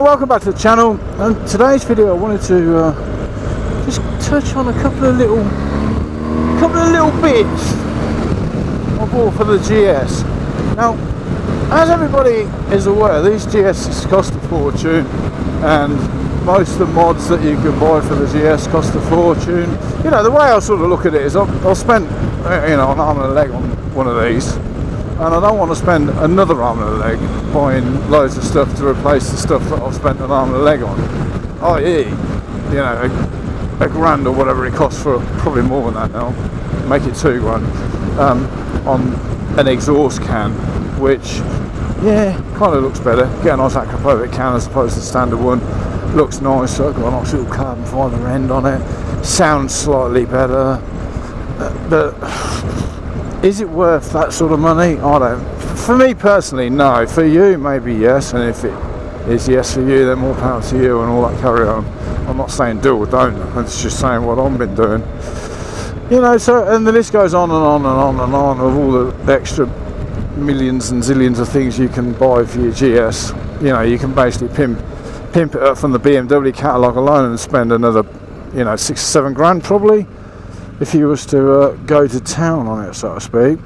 Welcome back to the channel, and today's video I wanted to just touch on a couple of little bits I bought for the GS. Now, as everybody is aware, these GSs cost a fortune, and most of the mods that you can buy for the GS cost a fortune. You know, the way I sort of look at it is I'll spend an arm and a leg on one of these, and I don't want to spend another arm and a leg buying loads of stuff to replace the stuff that I've spent an arm and a leg on. I.e., a grand or whatever it costs, for probably more than that now, make it $2 grand, on an exhaust can, which, yeah, kind of looks better. Get a nice aquapovic can as opposed to the standard one. Looks nice, so I've got a nice little carbon fibre end on it. Sounds slightly better. But is it worth that sort of money? I don't. For me personally, no. For you, maybe yes. And if it is yes for you, then more power to you and all that carry on. I'm not saying do or don't. I'm just saying what I've been doing. So, and the list goes on and on and on and on of all the extra millions and zillions of things you can buy for your GS. You can basically pimp it up from the BMW catalogue alone and spend another, 6 or 7 grand probably, if you was to go to town on it, so to speak.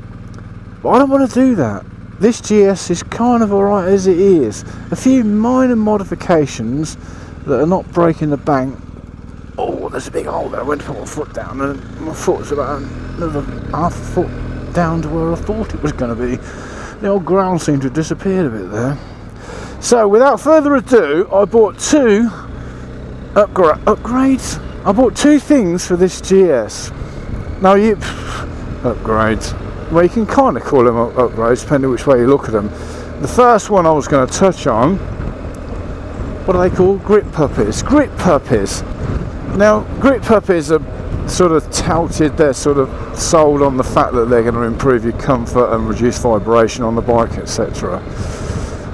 But I don't want to do that. This GS is kind of alright as it is. A few minor modifications that are not breaking the bank. Oh, there's a big hole there. I went to put my foot down and my foot's about another half a foot down to where I thought it was going to be. The old ground seemed to have disappeared a bit there. So without further ado, I bought two upgrades. I bought two things for this GS. Now upgrades. Well, you can kind of call them upgrades depending which way you look at them. The first one I was going to touch on, what are they called? Grip puppies. Grip puppies. Now, grip puppies are sort of touted, they're sort of sold on the fact that they're going to improve your comfort and reduce vibration on the bike, etc.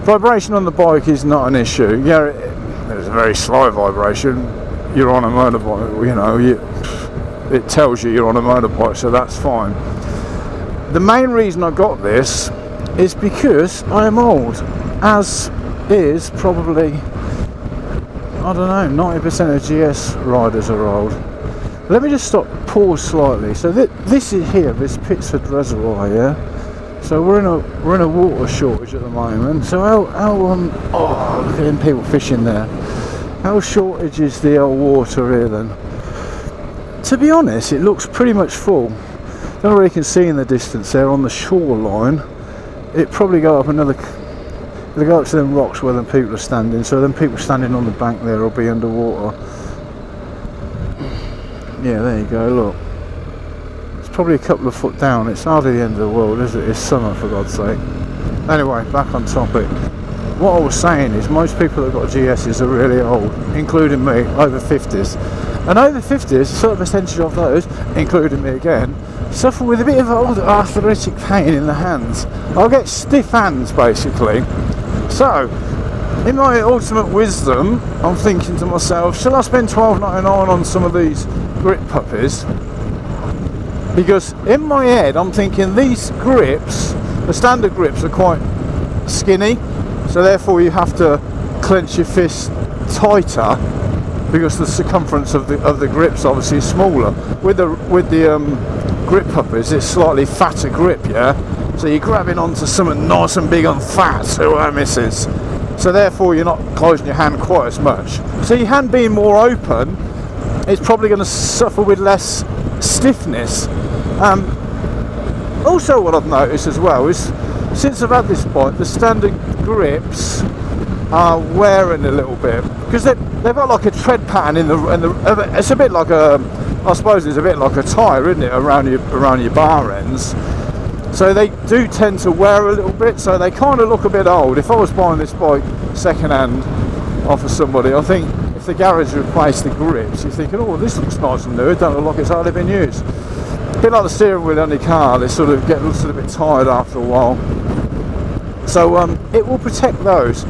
Vibration on the bike is not an issue. Yeah, there's a very slight vibration. You're on a motorbike, it tells you you're on a motorbike, so that's fine. The main reason I got this is because I am old, as is probably, I don't know, 90% of GS riders are old. Let me just pause slightly. So this is here, this Pittsford Reservoir, yeah. So we're in a water shortage at the moment. So how oh, look at them people fishing there. How shortage is the old water here then? To be honest, it looks pretty much full. Don't know where you can see in the distance there on the shoreline. It probably go up another. It'll go up to them rocks where them people are standing. So them people standing on the bank there will be underwater. Yeah, there you go. Look. Probably a couple of foot down. It's hardly the end of the world, is it? It's summer, for God's sake. Anyway, back on topic. What I was saying is most people that got GSs are really old, including me, over 50s. And over 50s, a certain percentage of those, including me again, suffer with a bit of old arthritic pain in the hands. I'll get stiff hands, basically. So, in my ultimate wisdom, I'm thinking to myself, shall I spend $12.99 on some of these grip puppies? Because in my head I'm thinking these grips, the standard grips, are quite skinny, so therefore you have to clench your fist tighter because the circumference of the grips obviously is smaller. With the grip puppies, it's slightly fatter grip, yeah. So you're grabbing onto something nice and big and fat, so I misses. So therefore you're not closing your hand quite as much. So your hand being more open, it's probably going to suffer with less stiffness. Also what I've noticed as well is since I've had this bike, the standard grips are wearing a little bit because they've got like a tread pattern in the it's a bit like I suppose it's a bit like a tyre, isn't it, around your bar ends. So they do tend to wear a little bit, so they kind of look a bit old. If I was buying this bike second hand off of somebody, I think if the garage replaced the grips, you're thinking, oh, this looks nice and new, it don't look like it's hardly been used. A bit like the steering wheel on your car, they sort of get a little bit tired after a while. So it will protect those.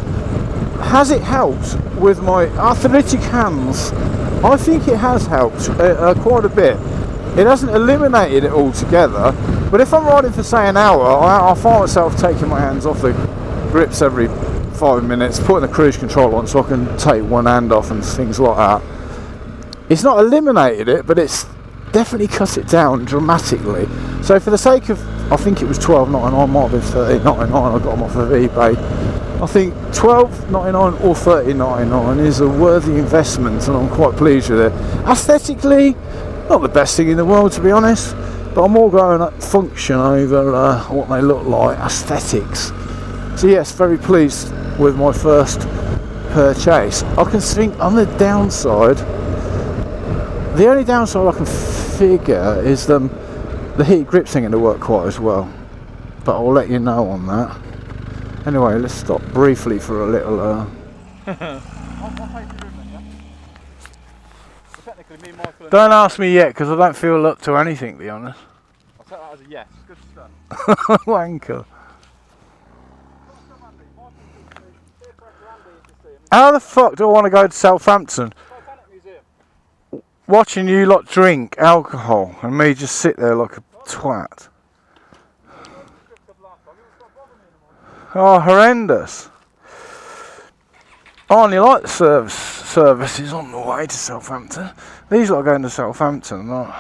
Has it helped with my arthritic hands? I think it has helped quite a bit. It hasn't eliminated it altogether, but if I'm riding for say an hour, I find myself taking my hands off the grips every 5 minutes, putting the cruise control on so I can take one hand off and things like that. It's not eliminated it, but it's definitely cut it down dramatically. So for the sake of, I think it was $12.99, might have been $13.99, I got them off of eBay. I think $12.99 or $13.99 is a worthy investment, and I'm quite pleased with it. Aesthetically, not the best thing in the world, to be honest, but I'm more going at function over what they look like, aesthetics. So yes, very pleased with my first purchase. I can think on the downside, the only downside I can figure is the heat grips ain't going to work quite as well, but I'll let you know on that. Anyway, let's stop briefly for a little Don't ask me yet, because I don't feel up to anything, to be honest. I'll take that as a yes. Good stuff. Wanker. How the fuck do I want to go to Southampton watching you lot drink alcohol and me just sit there like a twat? Oh, horrendous. I only like the services on the way to Southampton. These lot are going to Southampton, like,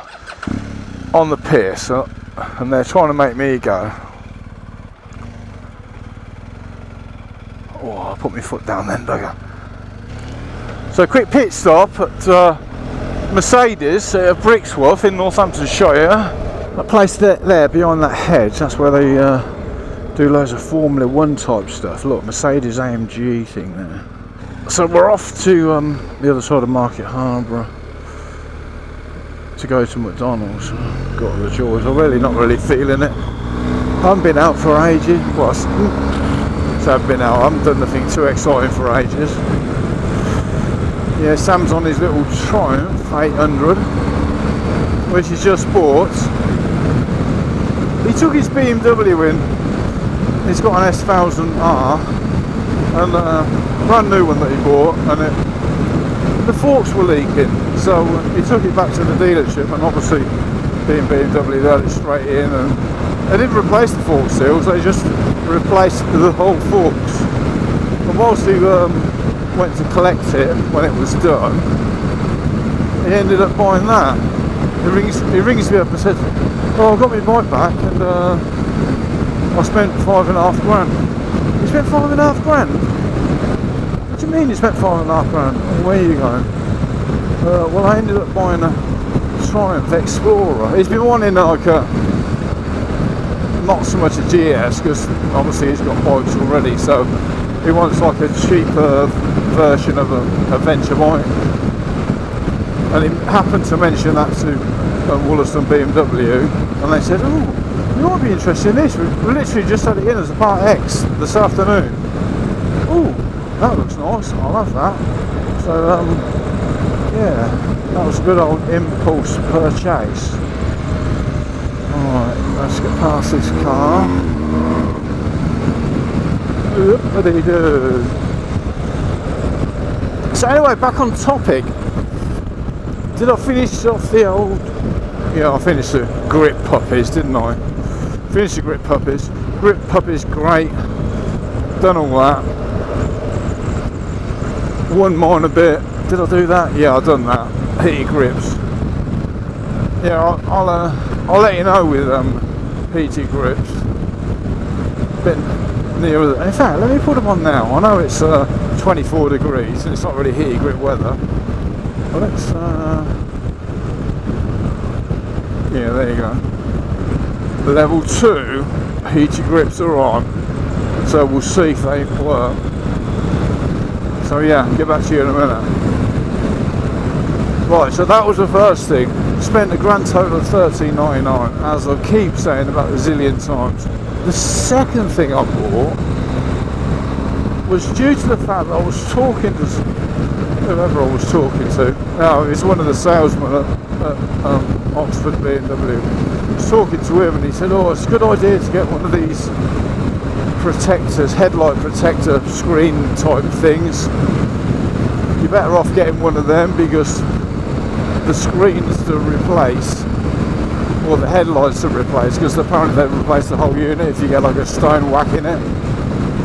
on the pier, so, and they're trying to make me go. Oh, I put my foot down then, bugger. So, quick pit stop at Mercedes at Brixworth in Northamptonshire. That place there behind that hedge, that's where they do loads of Formula 1 type stuff. Look, Mercedes AMG thing there. So we're off to the other side of Market Harborough to go to McDonald's. Got the joys. I'm really not really feeling it. I haven't been out for ages. Well, so I've been out. I haven't done nothing too exciting for ages. Yeah, Sam's on his little Triumph 800, which he's just bought. He took his BMW in. He's got an S1000R, and brand new one that he bought, and the forks were leaking, so he took it back to the dealership, and obviously being BMW, they had it straight in, and they didn't replace the fork seals, they just replaced the whole forks. And whilst he went to collect it when it was done, he ended up buying that. He rings me up and said, oh, I got my bike back, and I spent £5.5 grand. You spent £5.5 grand? What do you mean you spent £5.5 grand? Where are you going? Well, I ended up buying a Triumph Explorer. He's been wanting like not so much a GS, because obviously he's got bikes already, so he wants like a cheaper version of a venture bike. And he happened to mention that to Wollaston BMW, and they said, oh, you might be interested in this. We literally just had it in as a Part X this afternoon. Oh, that looks nice. I'll have that. So, yeah, that was a good old impulse purchase. Alright, let's get past this car. Oop-a-dee-doo. So anyway, back on topic. Did I finish off the old... Yeah, I finished the grip puppies, didn't I? Finished the grip puppies. Grip puppies, great. Done all that. Won mine a bit. Did I do that? Yeah, I've done that. Heated grips. Yeah, I'll let you know with heated grips. Bit nearer. In fact, let me put them on now. I know it's 24 degrees and it's not really heated grip weather. But let's. Yeah, there you go. Level 2 heated grips are on, so we'll see if they work. So yeah, get back to you in a minute. Right, so that was the first thing. Spent a grand total of $13.99, as I keep saying about a zillion times. The second thing I bought was due to the fact that I was talking to whoever I was talking to. Now, it's one of the salesmen at Oxford BMW. I was talking to him and he said, oh, it's a good idea to get one of these protectors, headlight protector screen type things. You're better off getting one of them because the screens to replace, or the headlights to replace, because apparently they replace the whole unit if you get like a stone whacking it.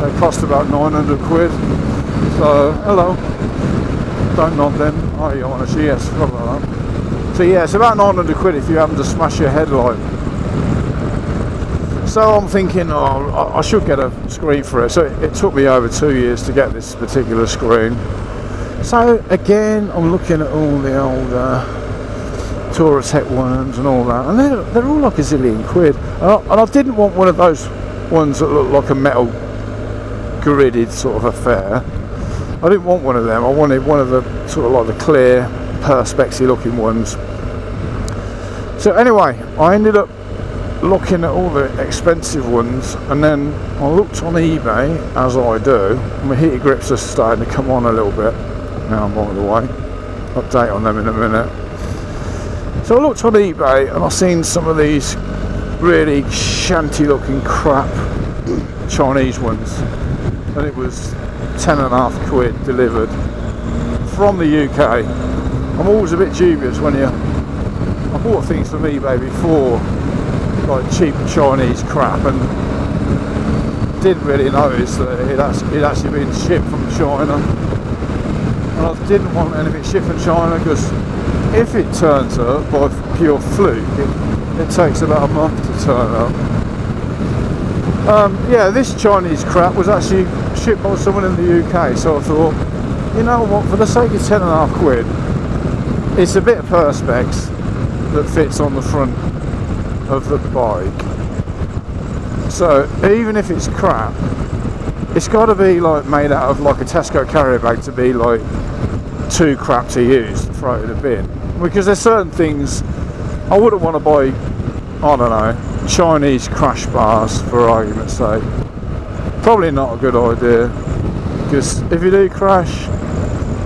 They cost about 900 quid. So, hello. Don't nod then. Oh, you want a GS, forgot about that. So yeah, it's about 900 quid if you happen to smash your headlight. So I'm thinking, oh, I should get a screen for it. So it took me over 2 years to get this particular screen. So again, I'm looking at all the old Touratech ones and all that, and they're all like a zillion quid. And I didn't want one of those ones that look like a metal gridded sort of affair. I didn't want one of them. I wanted one of the sort of like the clear, Perspex-y looking ones. So anyway, I ended up looking at all the expensive ones, and then I looked on eBay, as I do. My heated grips are starting to come on a little bit now, by the way. Update on them in a minute. So I looked on eBay and I seen some of these really shanty looking crap Chinese ones, and it was 10.5 quid delivered from the UK. I'm always a bit dubious when I bought things from eBay before, like cheap Chinese crap, and didn't really notice that it actually been shipped from China. And I didn't want anything shipped from China, because if it turns up by pure fluke, it takes about a month to turn up. Yeah, this Chinese crap was actually shipped by someone in the UK, so I thought, you know what, for the sake of 10.5 quid, it's a bit of Perspex that fits on the front of the bike. So even if it's crap, it's got to be like made out of like a Tesco carrier bag to be like too crap to use, to throw it in a bin. Because there's certain things I wouldn't want to buy, I don't know, Chinese crash bars for argument's sake. Probably not a good idea, because if you do crash,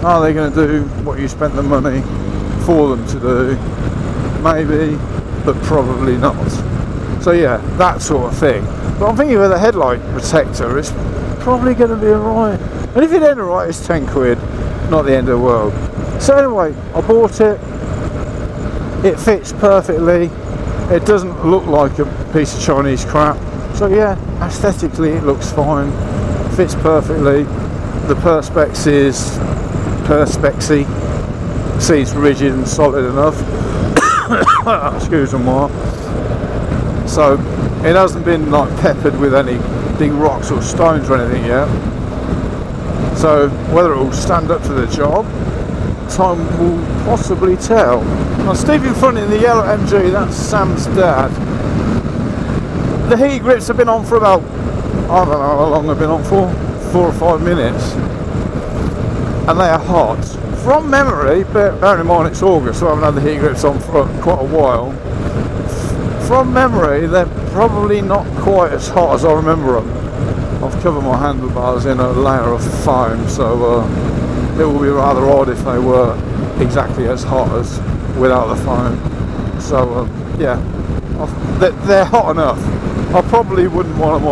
are they going to do what you spent the money for them to do? Maybe, but probably not. So yeah, that sort of thing. But I'm thinking with a headlight protector, it's probably going to be alright. And if it ain't alright, it's 10 quid, not the end of the world. So anyway, I bought it. It fits perfectly. It doesn't look like a piece of Chinese crap. So yeah, aesthetically it looks fine. Fits perfectly. The Perspex is Perspex-y. Seat's rigid and solid enough. Excuse me more. So it hasn't been like peppered with any big rocks or stones or anything yet. So whether it will stand up to the job, time will possibly tell. Now Steve in front in the yellow MG, that's Sam's dad. The heat grips have been on for about, I don't know how long they've been on for, 4 or 5 minutes, and they are hot. From memory, bearing in mind it's August, so I haven't had the heat grips on for quite a while. From memory, they're probably not quite as hot as I remember them. I've covered my handlebars in a layer of foam, so it will be rather odd if they were exactly as hot as without the foam. So yeah, they're hot enough. I probably wouldn't want them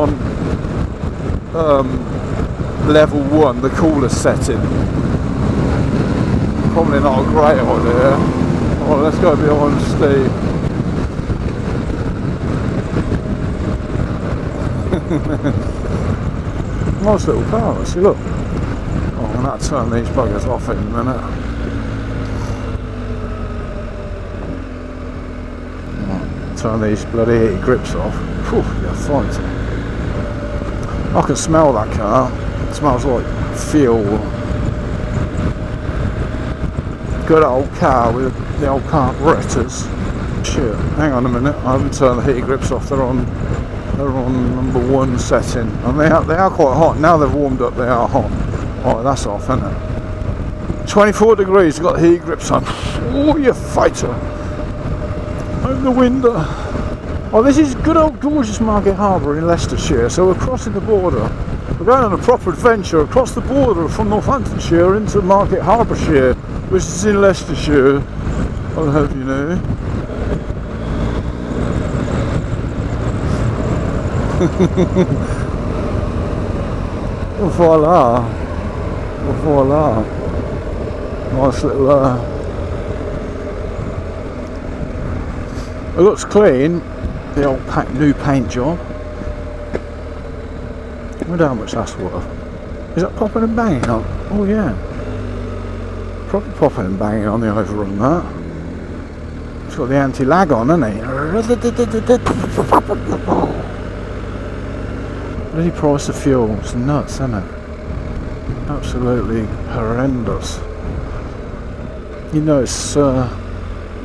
on level 1, the coolest setting. Probably not a great idea. Well, let's go behind Steve. Nice little car, actually, look. Oh, I'm going to have to turn these buggers off in a minute. Right, turn these bloody heated grips off. Whew, you're fighting. I can smell that car. It smells like fuel. Good old car with the old carburetors. Shit, hang on a minute, I haven't turned the heated grips off. They're on number 1 setting, and they are quite hot. Now they've warmed up, they are hot. Oh, that's off, isn't it? 24 degrees, got the heat grips on. Oh, you fighter. Open the window. Oh, this is good old gorgeous Market Harbour in Leicestershire. So we're crossing the border. We're going on a proper adventure across the border from Northamptonshire into Market Harbourshire, which is in Leicestershire. I'll have you know. Voila. Voila. Nice little it looks clean, the old new paint job. I wonder how much that's worth. Is that popping and banging on? Oh yeah. Probably popping and banging on the overrun, that. It's got the anti-lag on, hasn't it? Bloody price of fuel. It's nuts, isn't it? Absolutely horrendous. You know, it's the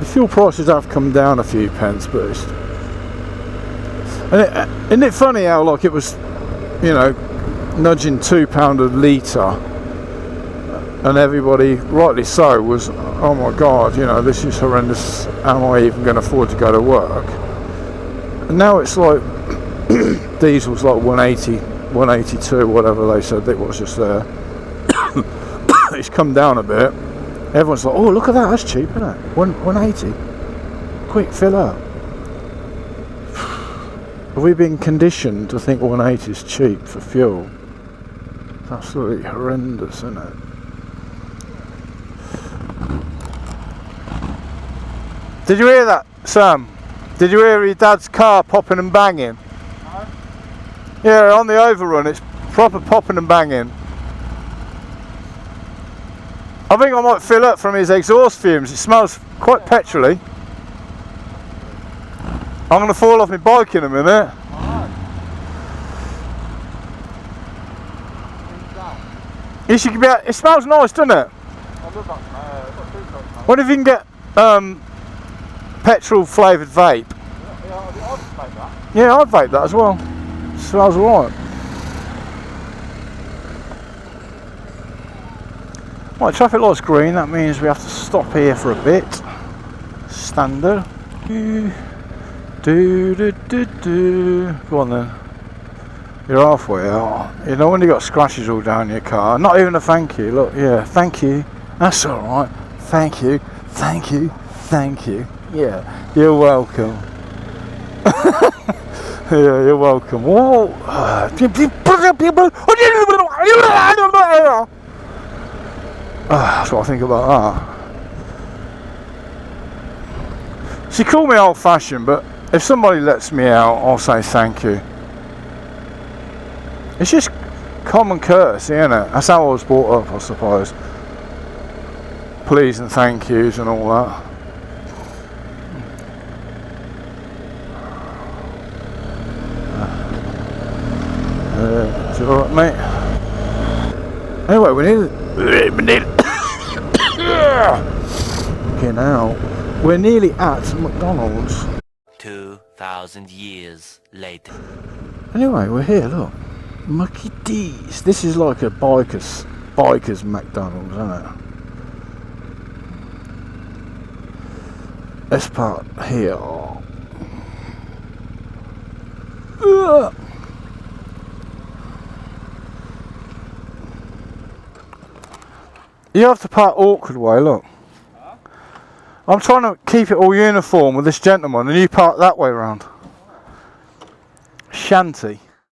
fuel prices have come down a few pence, but it's, isn't it funny how like it was, you know, nudging £2 a litre, and everybody, rightly so, was, oh my god, you know, this is horrendous, am I even going to afford to go to work? And now it's like diesel's like 180, 182, whatever they said it was just there. It's come down a bit. Everyone's like, oh look at that, that's cheap, isn't it? 180, quick, fill up. Have we been conditioned to think 180 is cheap for fuel? It's absolutely horrendous, isn't it? Did you hear that, Sam? Did you hear your dad's car popping and banging? No. Yeah, on the overrun, it's proper popping and banging. I think I might fill up from his exhaust fumes. It smells quite petrol-y. I'm going to fall off my bike in a minute. You should be. It smells nice, doesn't it? I love that smell. What if you can get petrol flavoured vape? Yeah, I'd vape that. Yeah, I'd vape that as well. It smells alright. Right, traffic light's green. That means we have to stop here for a bit. Standard. Go on then. You're halfway out. You know when you got scratches all down your car. Not even a thank you. Look, yeah, thank you. That's alright. Thank you. Thank you. Thank you. Yeah, you're welcome. Yeah, you're welcome. Whoa. That's what I think about that. She called me old fashioned, but if somebody lets me out, I'll say thank you. It's just common courtesy, isn't it? That's how I was brought up, I suppose. Please and thank yous and all that. Is it alright, mate? Anyway, we need okay, now we're nearly at McDonald's. 2,000 years later. Anyway, we're here, look. Mucky D's. This is like a biker's McDonald's, isn't it? This part here. You have to park awkward way, look. Huh? I'm trying to keep it all uniform with this gentleman and you park that way round. Shanty.